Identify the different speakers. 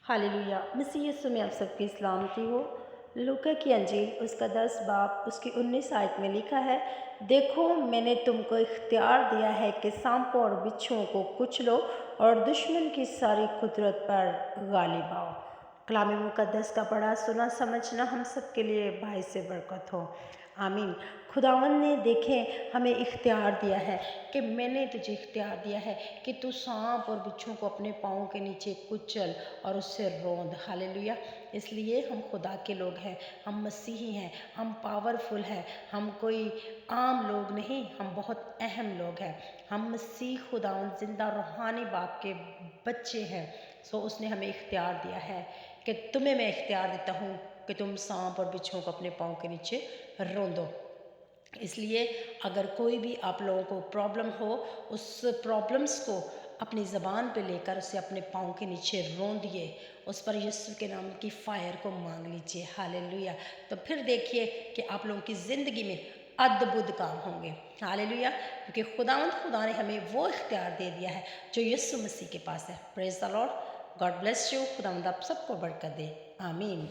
Speaker 1: Hallelujah. मसीह यीशु में आप सबकी सलामती हो। लूका की अंजील उसका 10 बाब उसकी 19 आयत में लिखा है, देखो मैंने तुमको इख्तियार दिया है कि सांपों और बिच्छुओं को कुचलो और दुश्मन की सारी कुदरत पर गालिब आओ। कलाम मुक़द्दस का पढ़ा सुना समझना हम सब के लिए भाई से बरकत हो। आमीन। खुदावंद ने देखें हमें इख्तियार दिया है कि मैंने तुझे इख्तियार दिया है कि तू सांप और बिच्छुओं को अपने पाँव के नीचे कुचल और उससे रौंद। हालेलुया। इसलिए हम खुदा के लोग हैं, हम मसीही हैं, हम पावरफुल हैं, हम कोई आम लोग नहीं, हम बहुत अहम लोग हैं। हम मसीह खुदावंद जिंदा रूहानी बाप के बच्चे हैं। सो उसने हमें इख्तियार दिया है कि तुम्हें मैं इख्तियार देता हूँ कि तुम सांप और बिच्छुओं को अपने पाँव के नीचे रौंदो। इसलिए अगर कोई भी आप लोगों को प्रॉब्लम हो, उस प्रॉब्लम्स को अपनी ज़बान पे लेकर उसे अपने पाँव के नीचे रौंदिए, उस पर यीशु के नाम की फ़ायर को मांग लीजिए। हालेलुया। तो फिर देखिए कि आप लोगों की ज़िंदगी में अद्भुत काम होंगे। हालेलुया। क्योंकि खुदा ने हमें वो इख्तियार दे दिया है जो यीशु मसीह के पास है। Praise the Lord. God bless you. खुदावंद आप सबको बरकत दे। आमीन।